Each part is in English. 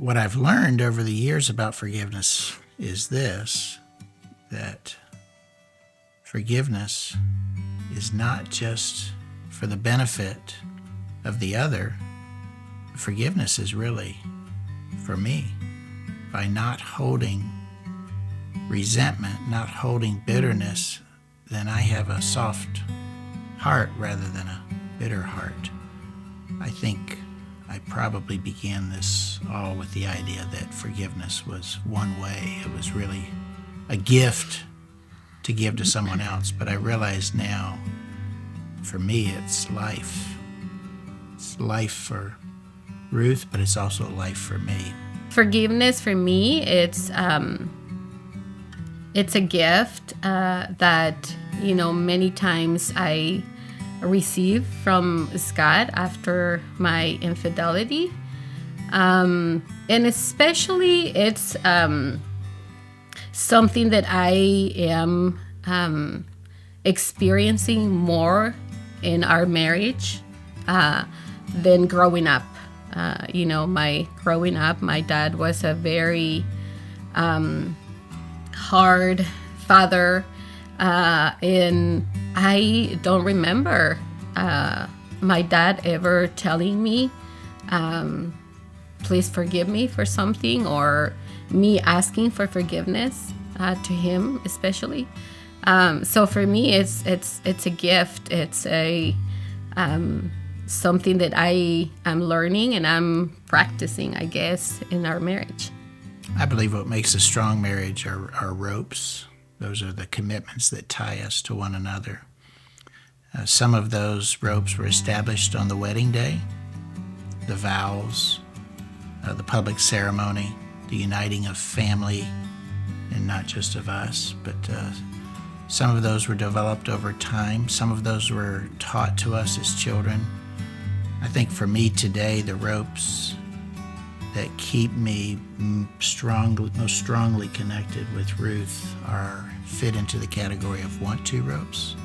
what I've learned over the years about forgiveness is this, that forgiveness is not just for the benefit of the other. Forgiveness is really for me. By not holding resentment, not holding bitterness, then I have a soft heart rather than a bitter heart. I think I probably began this all with the idea that forgiveness was one way. It was really a gift to give to someone else. But I realize now, for me, it's life. It's life for Ruth, but it's also life for me. Forgiveness for me, it's a gift that, many times I receive from Scott after my infidelity. And especially it's something that I am experiencing more in our marriage than growing up. My growing up, my dad was a very hard father, and I don't remember my dad ever telling me, please forgive me for something, or me asking for forgiveness to him especially. So for me, it's a gift. It's a something that I am learning and I'm practicing, I guess, in our marriage. I believe what makes a strong marriage are ropes. Those are the commitments that tie us to one another. Some of those ropes were established on the wedding day, the vows, the public ceremony, the uniting of family, and not just of us, but some of those were developed over time. Some of those were taught to us as children. I think for me today, the ropes that keep me most strongly connected with Ruth fit into the category of want to ropes.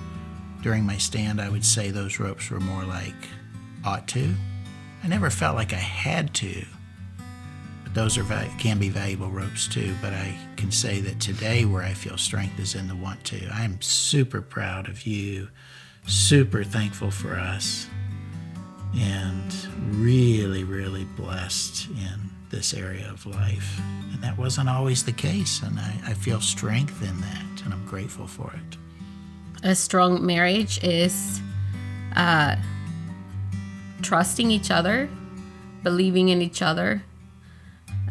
During my stand, I would say those ropes were more like ought to. I never felt like I had to, but those can be valuable ropes too. But I can say that today where I feel strength is in the want to. I'm super proud of you, super thankful for us, and really, really blessed in this area of life. And that wasn't always the case, and I feel strength in that, and I'm grateful for it. A strong marriage is trusting each other, believing in each other.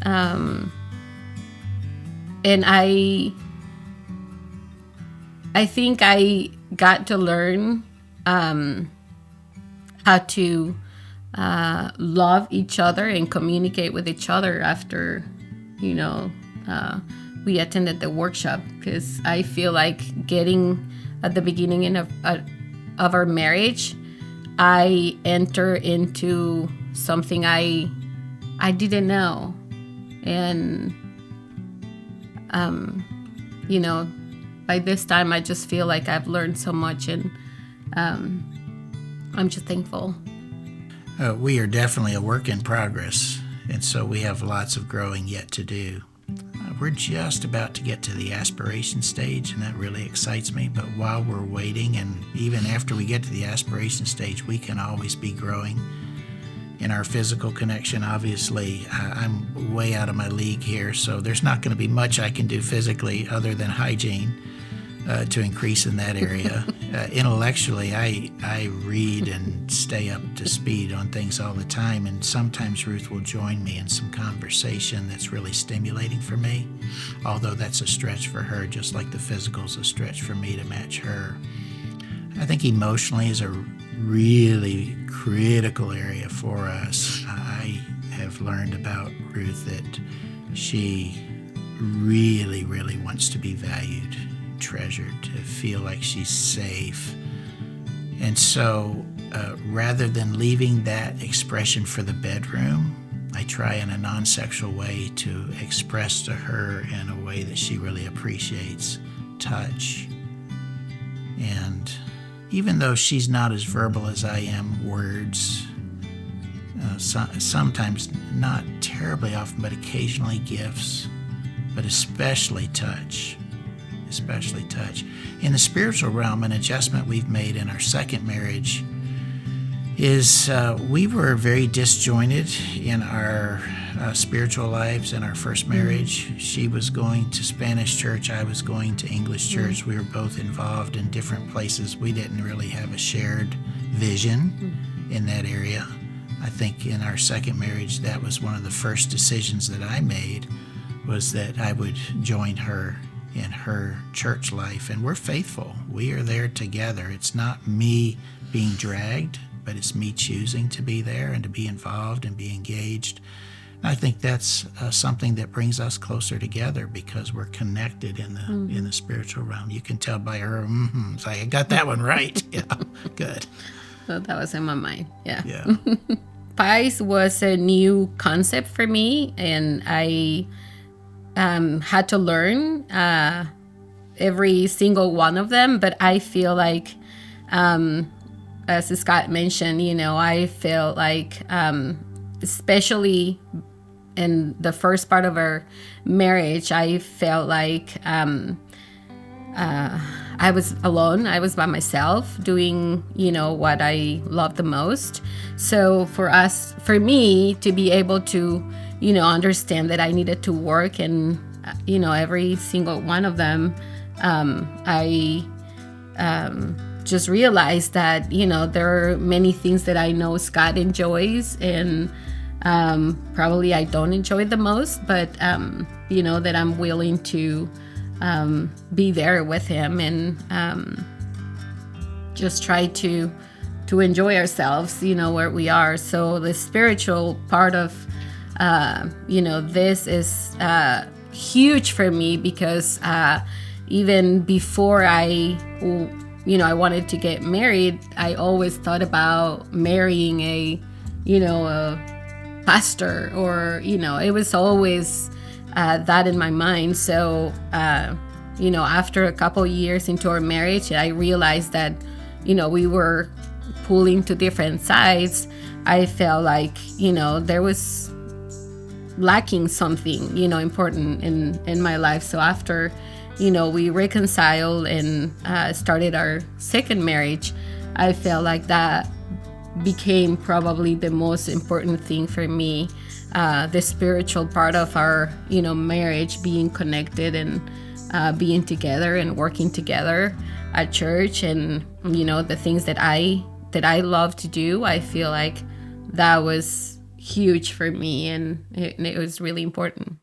And I think I got to learn how to love each other and communicate with each other after, we attended the workshop, because I feel like getting at the beginning of our marriage, I enter into something I didn't know. And, by this time, I just feel like I've learned so much, and I'm just thankful. We are definitely a work in progress, and so we have lots of growing yet to do. We're just about to get to the aspiration stage, and that really excites me. But while we're waiting, and even after we get to the aspiration stage, we can always be growing in our physical connection. Obviously, I'm way out of my league here, so there's not going to be much I can do physically other than hygiene to increase in that area. Intellectually, I read and stay up to speed on things all the time, and sometimes Ruth will join me in some conversation that's really stimulating for me, although that's a stretch for her, just like the physical's a stretch for me to match her. I think emotionally is a really critical area for us. I have learned about Ruth that she really, really wants to be valued, treasured, to feel like she's safe. And so rather than leaving that expression for the bedroom, I try in a non-sexual way to express to her in a way that she really appreciates touch. And even though she's not as verbal as I am, words, sometimes not terribly often, but occasionally gifts, but especially touch. Especially touch. In the spiritual realm, an adjustment we've made in our second marriage is we were very disjointed in our spiritual lives in our first marriage. She was going to Spanish church, I was going to English church. We were both involved in different places. We didn't really have a shared vision in that area. I think in our second marriage, that was one of the first decisions that I made, was that I would join her in her church life. And we're faithful. We are there together. It's not me being dragged, but it's me choosing to be there and to be involved and be engaged. And I think that's something that brings us closer together because we're connected in the spiritual realm. You can tell by her, it's like, I got that one right. Yeah, good. So that was in my mind. Yeah. Yeah. Pies was a new concept for me, and I had to learn every single one of them. But I feel like, as Scott mentioned, I feel like, especially in the first part of our marriage, I felt like I was alone. I was by myself doing, what I love the most. So for me to be able to, understand that I needed to work and, every single one of them, I just realized that, there are many things that I know Scott enjoys and probably I don't enjoy the most, but, that I'm willing to be there with him and just try to enjoy ourselves, where we are. So the spiritual part of, this is huge for me because even before I wanted to get married, I always thought about marrying a pastor or, it was always that in my mind. So, after a couple years into our marriage, I realized that, we were pulling to different sides. I felt like, there was lacking something, important in my life. So after, we reconciled and started our second marriage, I felt like that became probably the most important thing for me. The spiritual part of our, marriage, being connected and being together and working together at church, and the things that I love to do. I feel like that was huge for me, and it was really important.